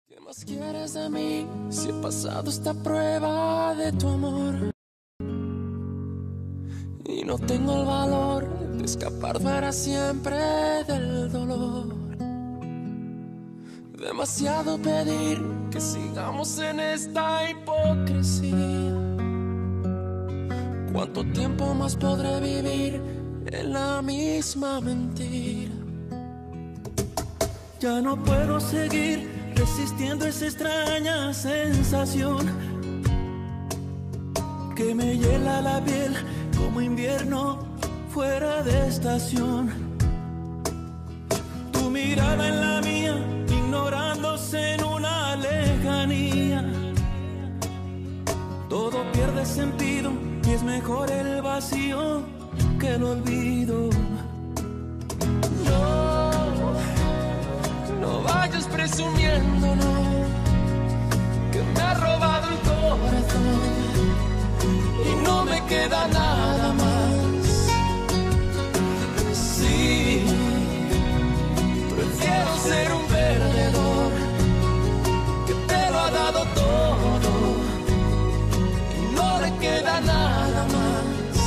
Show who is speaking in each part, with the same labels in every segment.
Speaker 1: ¿Qué más quieres de mí si he pasado esta prueba de tu amor? Y no tengo el valor de escapar para siempre del dolor. Demasiado pedir que sigamos en esta hipocresía. ¿Cuánto tiempo más podré vivir en la misma mentira?
Speaker 2: Ya no puedo seguir resistiendo esa extraña sensación que me hiela la piel como invierno fuera de estación. Tu mirada en la mía, ignorándose en una lejanía. Todo pierde sentido y es mejor el vacío que el olvido.
Speaker 1: No vayas presumiendo, no, que me ha robado el corazón y no me queda nada más. Sí, prefiero ser un perdedor que te lo ha dado todo y no le queda nada más.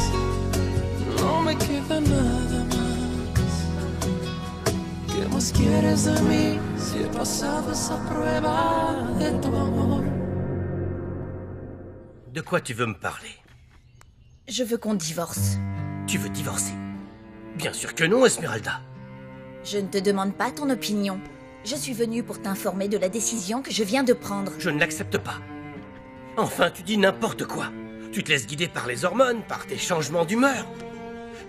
Speaker 1: No me queda nada más. ¿Qué más quieres de mí si he pasado esa prueba de tu amor?
Speaker 3: De quoi tu veux me parler?
Speaker 4: Je veux qu'on divorce.
Speaker 3: Tu veux divorcer? Bien sûr que non, Esmeralda.
Speaker 4: Je ne te demande pas ton opinion. Je suis venue pour t'informer de la décision que je viens de prendre.
Speaker 3: Je ne l'accepte pas. Enfin, tu dis n'importe quoi. Tu te laisses guider par les hormones, par tes changements d'humeur.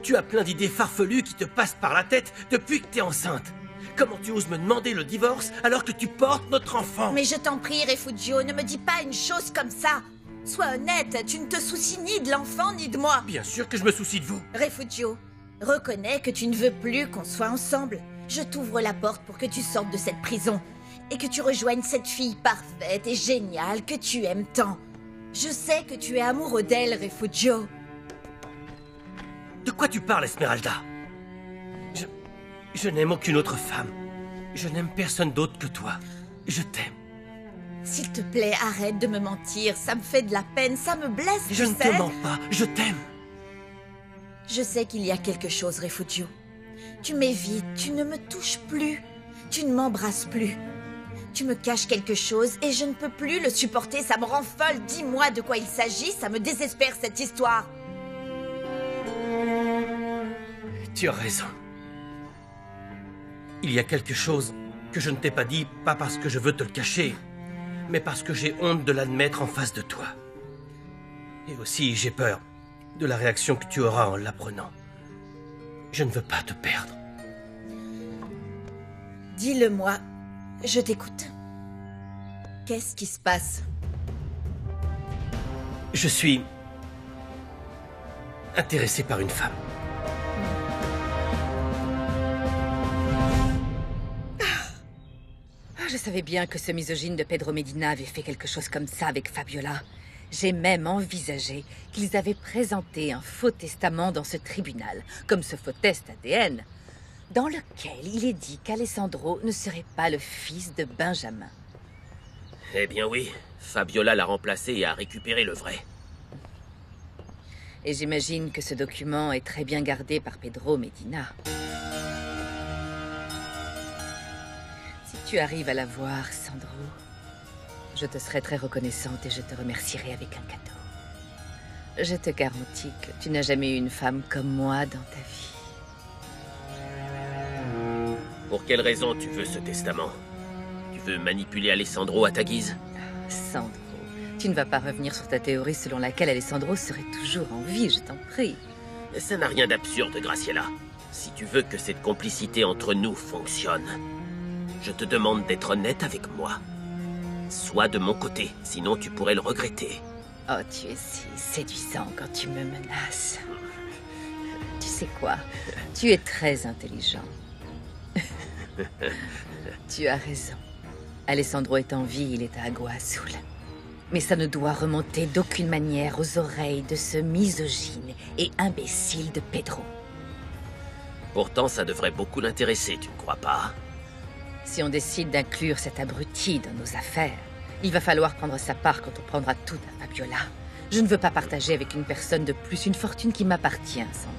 Speaker 3: Tu as plein d'idées farfelues qui te passent par la tête depuis que t'es enceinte. Comment tu oses me demander le divorce alors que tu portes notre enfant?
Speaker 4: Mais je t'en prie, Refugio, ne me dis pas une chose comme ça. Sois honnête, tu ne te soucies ni de l'enfant ni de moi.
Speaker 3: Bien sûr que je me soucie de vous.
Speaker 4: Refugio, reconnais que tu ne veux plus qu'on soit ensemble. Je t'ouvre la porte pour que tu sortes de cette prison et que tu rejoignes cette fille parfaite et géniale que tu aimes tant. Je sais que tu es amoureux d'elle, Refugio.
Speaker 3: De quoi tu parles, Esmeralda? Je n'aime aucune autre femme. Je n'aime personne d'autre que toi. Je t'aime.
Speaker 4: S'il te plaît, arrête de me mentir. Ça me fait de la peine, ça me blesse, tu sais.
Speaker 3: Je ne te mens pas, je t'aime.
Speaker 4: Je sais qu'il y a quelque chose, Refugio. Tu m'évites, tu ne me touches plus. Tu ne m'embrasses plus. Tu me caches quelque chose et je ne peux plus le supporter. Ça me rend folle. Dis-moi de quoi il s'agit, ça me désespère cette histoire.
Speaker 3: Tu as raison. Il y a quelque chose que je ne t'ai pas dit, pas parce que je veux te le cacher, mais parce que j'ai honte de l'admettre en face de toi. Et aussi, j'ai peur de la réaction que tu auras en l'apprenant. Je ne veux pas te perdre.
Speaker 4: Dis-le-moi, je t'écoute. Qu'est-ce qui se passe?
Speaker 3: Je suis intéressé par une femme.
Speaker 5: Je savais bien que ce misogyne de Pedro Medina avait fait quelque chose comme ça avec Fabiola. J'ai même envisagé qu'ils avaient présenté un faux testament dans ce tribunal, comme ce faux test ADN, dans lequel il est dit qu'Alessandro ne serait pas le fils de Benjamin.
Speaker 6: Eh bien oui, Fabiola l'a remplacé et a récupéré le vrai.
Speaker 5: Et j'imagine que ce document est très bien gardé par Pedro Medina. Si tu arrives à la voir, Sandro, je te serai très reconnaissante et je te remercierai avec un cadeau. Je te garantis que tu n'as jamais eu une femme comme moi dans ta vie.
Speaker 6: Pour quelle raison tu veux ce testament? Tu veux manipuler Alessandro à ta guise?
Speaker 5: Sandro, tu ne vas pas revenir sur ta théorie selon laquelle Alessandro serait toujours en vie, je t'en prie.
Speaker 6: Ça n'a rien d'absurde, Graciela. Si tu veux que cette complicité entre nous fonctionne, je te demande d'être honnête avec moi. Sois de mon côté, sinon tu pourrais le regretter.
Speaker 5: Oh, tu es si séduisant quand tu me menaces. Tu sais quoi? Tu es très intelligent. Tu as raison. Alessandro est en vie, il est à Agua Azul. Mais ça ne doit remonter d'aucune manière aux oreilles de ce misogyne et imbécile de Pedro.
Speaker 6: Pourtant, ça devrait beaucoup l'intéresser, tu ne crois pas?
Speaker 5: Si on décide d'inclure cet abruti dans nos affaires, il va falloir prendre sa part quand on prendra tout à Fabiola. Je ne veux pas partager avec une personne de plus une fortune qui m'appartient, Sandro.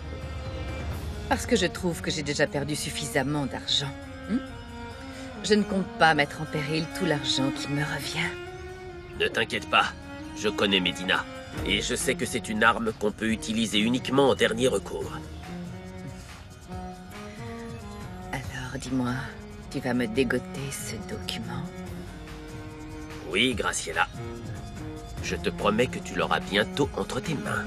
Speaker 5: Parce que je trouve que j'ai déjà perdu suffisamment d'argent. Je ne compte pas mettre en péril tout l'argent qui me revient.
Speaker 6: Ne t'inquiète pas, je connais Medina. Et je sais que c'est une arme qu'on peut utiliser uniquement en dernier recours.
Speaker 5: Alors, dis-moi, tu vas me dégoter ce document?
Speaker 6: Oui, Graciela. Je te promets que tu l'auras bientôt entre tes mains.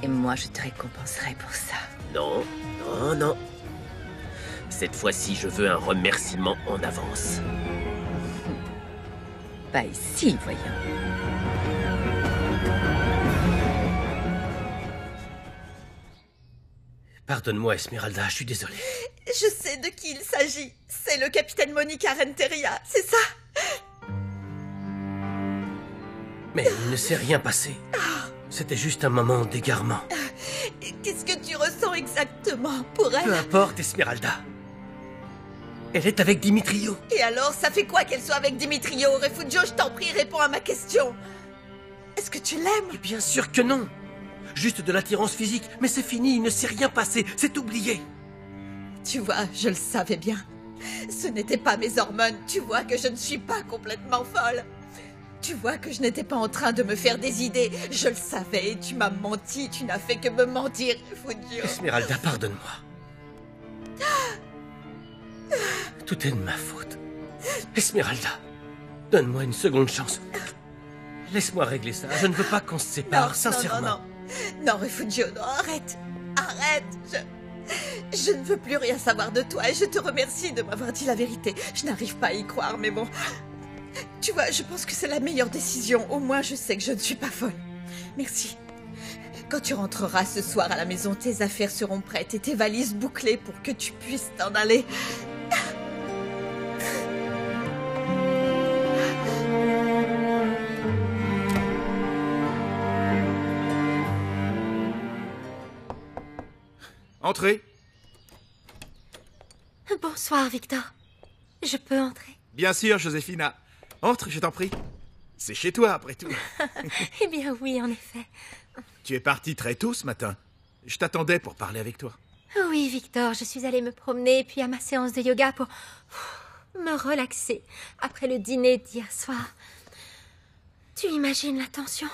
Speaker 5: Et moi, je te récompenserai pour ça.
Speaker 6: Non, non, non. Cette fois-ci, je veux un remerciement en avance.
Speaker 5: Pas ici, voyons.
Speaker 3: Pardonne-moi, Esmeralda, je suis désolé.
Speaker 4: Je sais de qui il s'agit. C'est le capitaine Monica Renteria, c'est ça?
Speaker 3: Mais il ne s'est rien passé. C'était juste un moment d'égarement.
Speaker 4: Qu'est-ce que tu ressens exactement pour
Speaker 3: Peu
Speaker 4: elle?
Speaker 3: importe, Esmeralda. Elle est avec Dimitrio.
Speaker 4: Et alors, ça fait quoi qu'elle soit avec Dimitrio? Refugio, je t'en prie, réponds à ma question. Est-ce que tu l'aimes?
Speaker 3: Et bien sûr que non. Juste de l'attirance physique, mais c'est fini, il ne s'est rien passé, c'est oublié.
Speaker 4: Tu vois, je le savais bien. Ce n'étaient pas mes hormones, tu vois que je ne suis pas complètement folle. Tu vois que je n'étais pas en train de me faire des idées. Je le savais, tu m'as menti, tu n'as fait que me mentir, Refugio.
Speaker 3: Esmeralda, pardonne-moi. Tout est de ma faute. Esmeralda, donne-moi une seconde chance. Laisse-moi régler ça, je ne veux pas qu'on se sépare, sincèrement.
Speaker 4: Non, Refugio, non, arrête. Arrête, je ne veux plus rien savoir de toi et je te remercie de m'avoir dit la vérité. Je n'arrive pas à y croire, mais bon... Tu vois, je pense que c'est la meilleure décision. Au moins, je sais que je ne suis pas folle. Merci. Quand tu rentreras ce soir à la maison, tes affaires seront prêtes et tes valises bouclées pour que tu puisses t'en aller.
Speaker 7: Entrez.
Speaker 8: Bonsoir, Victor. Je peux entrer?
Speaker 7: Bien sûr, Joséphina. Entre, je t'en prie. C'est chez toi, après tout.
Speaker 8: Eh bien oui, en effet.
Speaker 7: Tu es parti très tôt ce matin. Je t'attendais pour parler avec toi.
Speaker 8: Oui, Victor, je suis allée me promener puis à ma séance de yoga pour me relaxer après le dîner d'hier soir. Tu imagines la tension?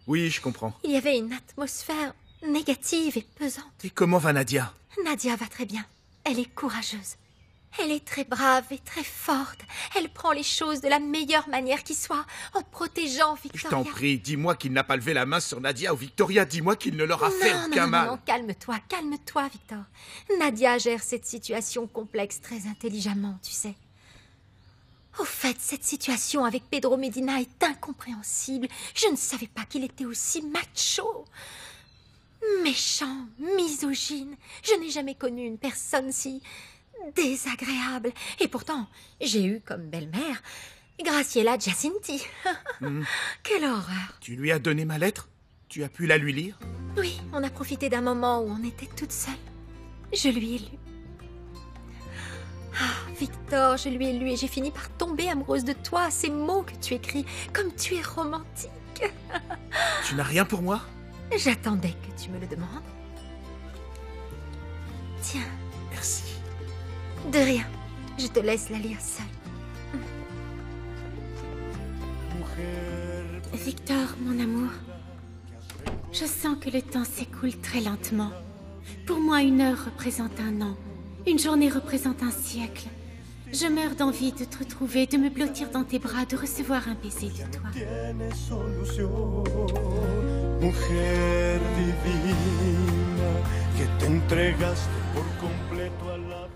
Speaker 7: Oui, je comprends.
Speaker 8: Il y avait une atmosphère négative et pesante.
Speaker 7: Et comment va Nadia?
Speaker 8: Nadia va très bien. Elle est courageuse. Elle est très brave et très forte. Elle prend les choses de la meilleure manière qui soit, en protégeant Victoria.
Speaker 7: Je t'en prie, dis-moi qu'il n'a pas levé la main sur Nadia ou Victoria. Dis-moi qu'il ne leur a fait aucun mal.
Speaker 8: Non, calme-toi, calme-toi, Victor. Nadia gère cette situation complexe très intelligemment, tu sais. Au fait, cette situation avec Pedro Medina est incompréhensible. Je ne savais pas qu'il était aussi macho. Méchant, misogyne. Je n'ai jamais connu une personne si désagréable. Et pourtant, j'ai eu comme belle-mère Graciela Giacinti. Quelle horreur.
Speaker 7: Tu lui as donné ma lettre? Tu as pu la lui lire?
Speaker 8: Oui, on a profité d'un moment où on était toutes seules. Je lui ai lu. Ah, Victor, je lui ai lu et j'ai fini par tomber amoureuse de toi. Ces mots que tu écris, comme tu es romantique.
Speaker 7: Tu n'as rien pour moi?
Speaker 8: J'attendais que tu me le demandes. Tiens.
Speaker 7: Merci.
Speaker 8: De rien. Je te laisse la lire seule.
Speaker 9: Victor, mon amour, je sens que le temps s'écoule très lentement. Pour moi, 1 heure représente 1 an. Une journée représente 1 siècle. Je meurs d'envie de te retrouver, de me blottir dans tes bras, de recevoir un baiser de toi.
Speaker 2: Mujer divina, que te entregaste por completo a la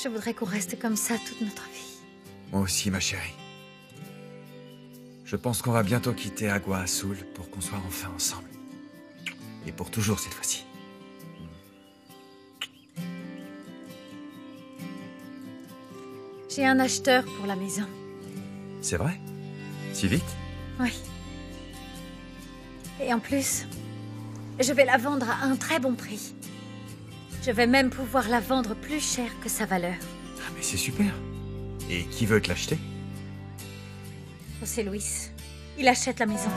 Speaker 8: Je voudrais qu'on reste comme ça toute notre vie.
Speaker 10: Moi aussi, ma chérie. Je pense qu'on va bientôt quitter Agua Azul pour qu'on soit enfin ensemble. Et pour toujours cette fois-ci.
Speaker 8: J'ai un acheteur pour la maison.
Speaker 10: C'est vrai? Si vite?
Speaker 8: Oui. Et en plus, je vais la vendre à un très bon prix. Je vais même pouvoir la vendre plus cher que sa valeur.
Speaker 10: Ah, mais c'est super. Et qui veut te l'acheter?
Speaker 8: José Luis. Il achète la maison.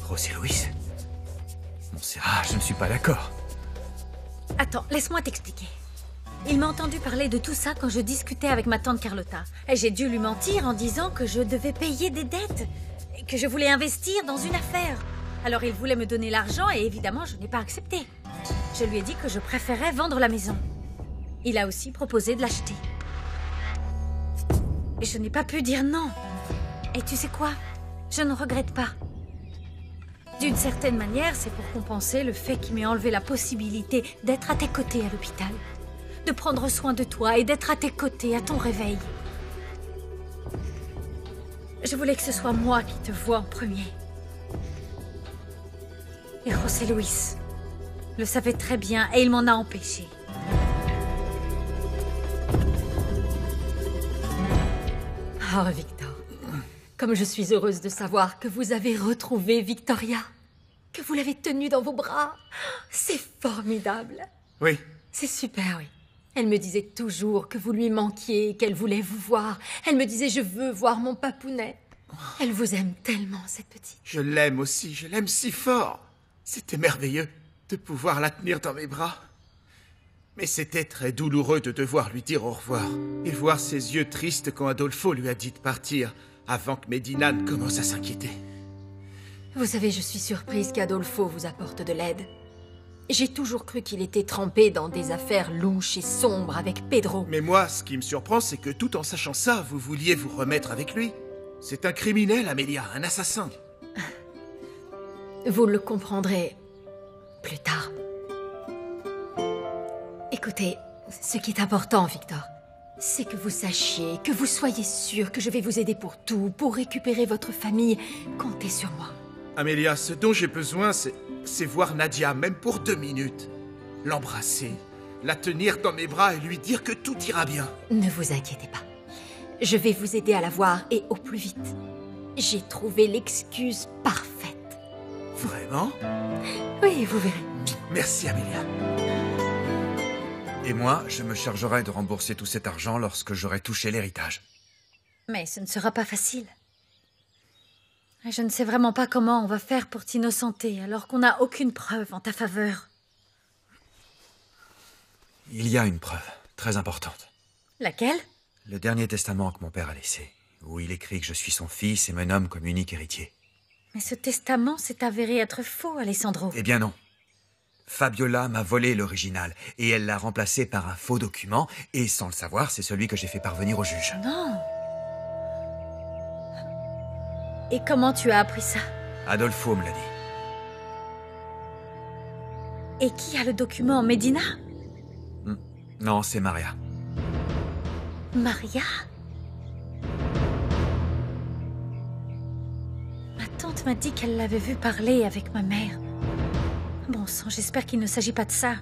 Speaker 10: José Luis? Montserrat, je ne suis pas d'accord.
Speaker 8: Attends, laisse-moi t'expliquer. Il m'a entendu parler de tout ça quand je discutais avec ma tante Carlotta. Et j'ai dû lui mentir en disant que je devais payer des dettes. Et que je voulais investir dans une affaire. Alors il voulait me donner l'argent et évidemment je n'ai pas accepté. Je lui ai dit que je préférais vendre la maison. Il a aussi proposé de l'acheter. Et je n'ai pas pu dire non. Et tu sais quoi? Je ne regrette pas. D'une certaine manière, c'est pour compenser le fait qu'il m'ait enlevé la possibilité d'être à tes côtés à l'hôpital. De prendre soin de toi et d'être à tes côtés à ton réveil. Je voulais que ce soit moi qui te voie en premier. Et José Luis le savait très bien et il m'en a empêché. Oh, Victor. Comme je suis heureuse de savoir que vous avez retrouvé Victoria. Que vous l'avez tenue dans vos bras. C'est formidable.
Speaker 7: Oui.
Speaker 8: C'est super, oui. Elle me disait toujours que vous lui manquiez et qu'elle voulait vous voir. Elle me disait « Je veux voir mon papounet ». Elle vous aime tellement, cette petite.
Speaker 7: Je l'aime aussi, je l'aime si fort. C'était merveilleux de pouvoir la tenir dans mes bras. Mais c'était très douloureux de devoir lui dire au revoir et voir ses yeux tristes quand Adolfo lui a dit de partir avant que Medina ne commence à s'inquiéter.
Speaker 8: Vous savez, je suis surprise qu'Adolfo vous apporte de l'aide. J'ai toujours cru qu'il était trempé dans des affaires louches et sombres avec Pedro.
Speaker 7: Mais moi, ce qui me surprend, c'est que tout en sachant ça, vous vouliez vous remettre avec lui. C'est un criminel, Amelia, un assassin.
Speaker 8: Vous le comprendrez plus tard. Écoutez, ce qui est important, Victor, c'est que vous sachiez, que vous soyez sûr que je vais vous aider pour tout, pour récupérer votre famille. Comptez sur moi.
Speaker 7: Amelia, ce dont j'ai besoin, c'est voir Nadia, même pour 2 minutes. L'embrasser, la tenir dans mes bras et lui dire que tout ira bien.
Speaker 8: Ne vous inquiétez pas. Je vais vous aider à la voir et au plus vite. J'ai trouvé l'excuse parfaite.
Speaker 7: Vraiment?
Speaker 8: Oui, vous verrez.
Speaker 7: Merci, Amelia.
Speaker 10: Et moi, je me chargerai de rembourser tout cet argent lorsque j'aurai touché l'héritage.
Speaker 8: Mais ce ne sera pas facile. Je ne sais vraiment pas comment on va faire pour t'innocenter alors qu'on n'a aucune preuve en ta faveur.
Speaker 10: Il y a une preuve très importante.
Speaker 8: Laquelle?
Speaker 10: Le dernier testament que mon père a laissé, où il écrit que je suis son fils et me nomme comme unique héritier.
Speaker 8: Mais ce testament s'est avéré être faux, Alessandro.
Speaker 10: Eh bien non. Fabiola m'a volé l'original et elle l'a remplacé par un faux document et sans le savoir, c'est celui que j'ai fait parvenir au juge.
Speaker 8: Non. Et comment tu as appris ça?
Speaker 10: Adolfo me l'a dit.
Speaker 8: Et qui a le document? Medina?
Speaker 10: Non, c'est Maria.
Speaker 8: Maria? Ma tante m'a dit qu'elle l'avait vu parler avec ma mère. Bon sang, j'espère qu'il ne s'agit pas de ça.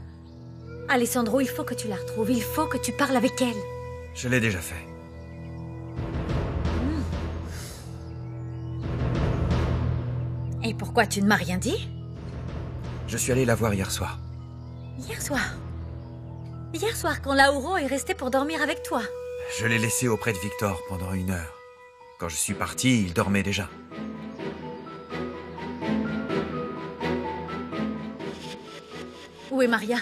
Speaker 8: Alessandro, il faut que tu la retrouves. Il faut que tu parles avec elle.
Speaker 10: Je l'ai déjà fait.
Speaker 8: Et pourquoi tu ne m'as rien dit?
Speaker 10: Je suis allé la voir hier soir.
Speaker 8: Hier soir? Hier soir, quand Lauro est resté pour dormir avec toi?
Speaker 10: Je l'ai laissé auprès de Victor pendant 1 heure. Quand je suis parti, il dormait déjà.
Speaker 8: Où est Maria?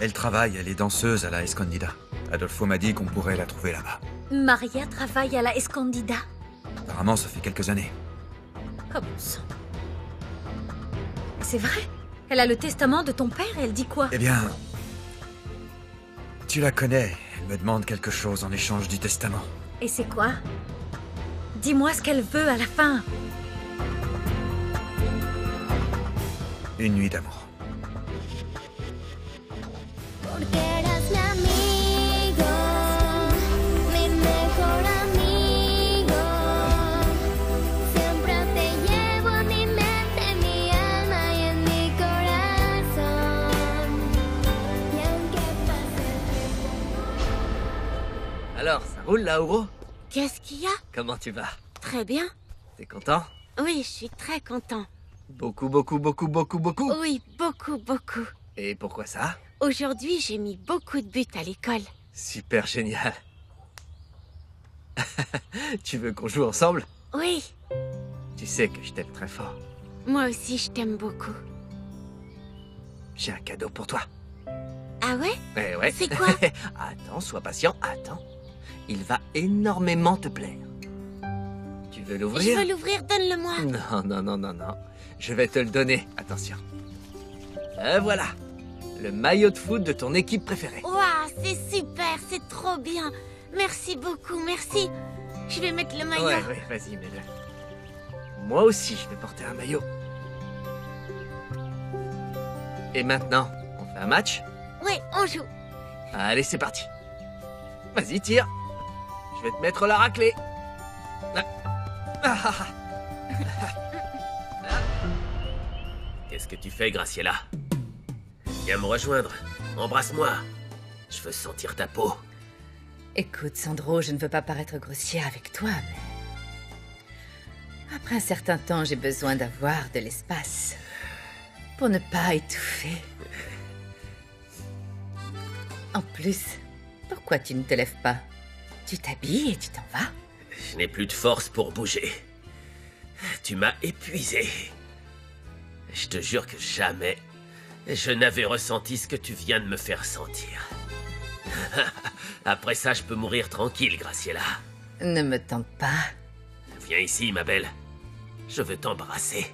Speaker 10: Elle travaille, elle est danseuse à la Escondida. Adolfo m'a dit qu'on pourrait la trouver là-bas.
Speaker 8: Maria travaille à la Escondida?
Speaker 10: Apparemment, ça fait quelques années.
Speaker 8: Comment ça? C'est vrai? Elle a le testament de ton père et elle dit quoi?
Speaker 10: Eh bien... Tu la connais. Elle me demande quelque chose en échange du testament.
Speaker 8: Et c'est quoi? Dis-moi ce qu'elle veut à la fin.
Speaker 10: Une nuit d'amour.
Speaker 3: Alors, ça roule, Lauro?
Speaker 9: Qu'est-ce qu'il y a?
Speaker 3: Comment tu vas?
Speaker 9: Très bien.
Speaker 3: T'es content?
Speaker 9: Oui, je suis très content.
Speaker 3: Beaucoup, beaucoup, beaucoup, beaucoup, beaucoup.
Speaker 9: Oui, beaucoup, beaucoup.
Speaker 3: Et pourquoi ça?
Speaker 9: Aujourd'hui, j'ai mis beaucoup de buts à l'école.
Speaker 3: Super génial. Tu veux qu'on joue ensemble?
Speaker 9: Oui,
Speaker 3: Tu sais que je t'aime très fort.
Speaker 9: moi aussi, je t'aime beaucoup.
Speaker 3: J'ai un cadeau pour toi.
Speaker 9: Ah ouais?
Speaker 3: Eh ouais.
Speaker 9: C'est quoi?
Speaker 3: Attends, sois patient, attends. Il va énormément te plaire. Tu veux
Speaker 9: Je
Speaker 3: l'ouvrir?
Speaker 9: veux l'ouvrir, donne-le-moi.
Speaker 3: Non, non, non, non, non. Je vais te le donner. Attention. Et voilà. Le maillot de foot de ton équipe préférée.
Speaker 9: Waouh, c'est super, c'est trop bien. Merci beaucoup, merci. Je vais mettre le maillot.
Speaker 3: Ouais, ouais, vas-y, mets-le. Moi aussi, je vais porter un maillot. Et maintenant, on fait un match?
Speaker 9: Ouais, on joue.
Speaker 3: Allez, c'est parti. Vas-y, tire. Je vais te mettre la raclée.
Speaker 6: Qu'est-ce que tu fais, Graciela? Viens me rejoindre. Embrasse-moi. Je veux sentir ta peau.
Speaker 5: Écoute, Sandro, je ne veux pas paraître grossière avec toi, mais... Après un certain temps, j'ai besoin d'avoir de l'espace. Pour ne pas étouffer. En plus, pourquoi tu ne te lèves pas? Tu t'habilles et tu t'en vas?
Speaker 6: Je n'ai plus de force pour bouger. Tu m'as épuisé. Je te jure que jamais je n'avais ressenti ce que tu viens de me faire sentir. Après ça, je peux mourir tranquille, Graciela.
Speaker 5: Ne me tente pas.
Speaker 6: Viens ici, ma belle. Je veux t'embrasser.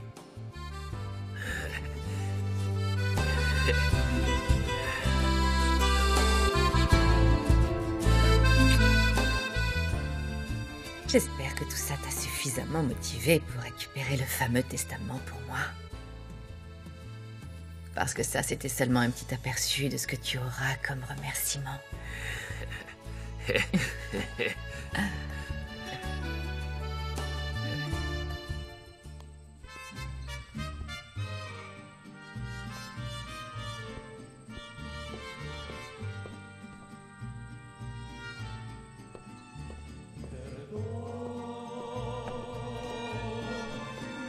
Speaker 5: J'espère que tout ça t'a suffisamment motivé pour récupérer le fameux testament pour moi. Parce que ça, c'était seulement un petit aperçu de ce que tu auras comme remerciement.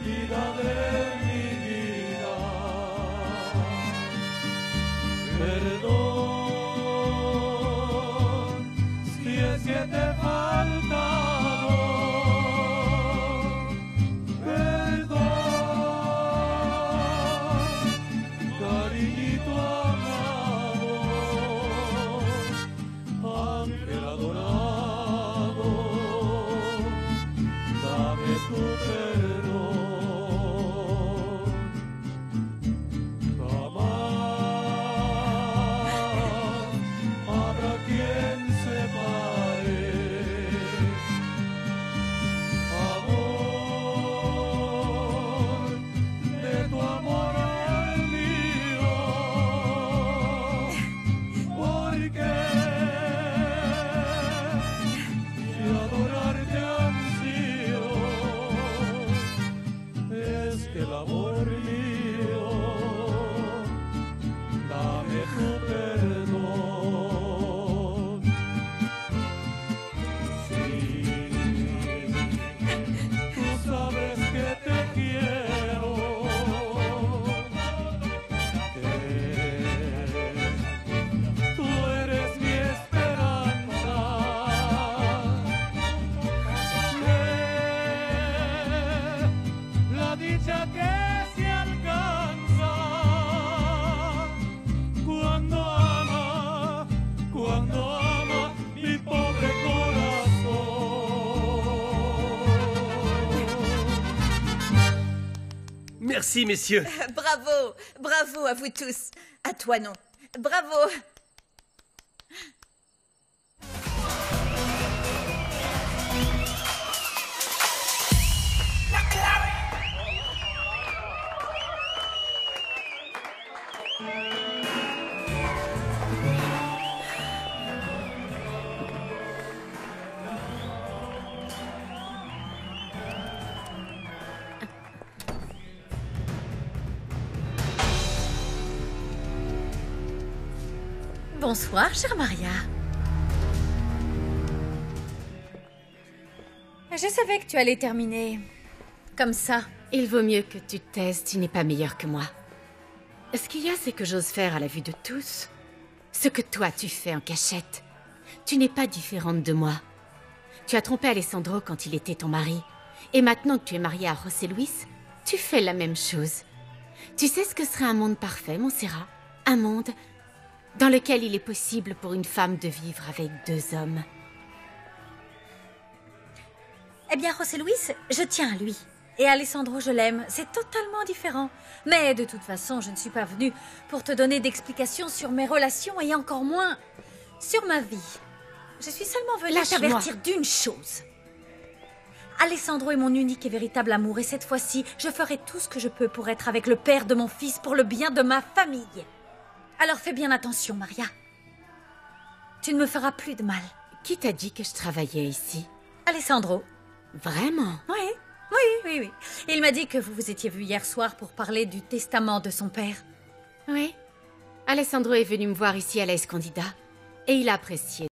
Speaker 2: Vida de mi vida, perdón si es que te he faltado, perdón, cariñito amado, ángel adorado, dame tu perdón.
Speaker 3: Merci, messieurs.
Speaker 4: Bravo, bravo à vous tous. À toi non. Bravo.
Speaker 5: Bonsoir, chère Maria. Je savais que tu allais terminer. comme ça.
Speaker 9: Il vaut mieux que tu te taises, tu n'es pas meilleur que moi. Ce qu'il y a, c'est que j'ose faire à la vue de tous ce que toi tu fais en cachette. Tu n'es pas différente de moi. Tu as trompé Alessandro quand il était ton mari. Et maintenant que tu es mariée à José Luis, tu fais la même chose. Tu sais ce que serait un monde parfait, Montserrat? Un monde dans lequel il est possible pour une femme de vivre avec 2 hommes.
Speaker 5: Eh bien, José Luis, je tiens à lui. Et Alessandro, je l'aime. C'est totalement différent. Mais de toute façon, je ne suis pas venue pour te donner d'explications sur mes relations et encore moins sur ma vie. Je suis seulement venue t'avertir d'une chose. Alessandro est mon unique et véritable amour et cette fois-ci, je ferai tout ce que je peux pour être avec le père de mon fils pour le bien de ma famille. Alors fais bien attention, Maria. Tu ne me feras plus de mal.
Speaker 9: Qui t'a dit que je travaillais ici?
Speaker 5: Alessandro.
Speaker 9: Vraiment?
Speaker 5: Oui. Il m'a dit que vous vous étiez vus hier soir pour parler du testament de son père.
Speaker 9: Oui. Alessandro est venu me voir ici à la Escondida et il a apprécié.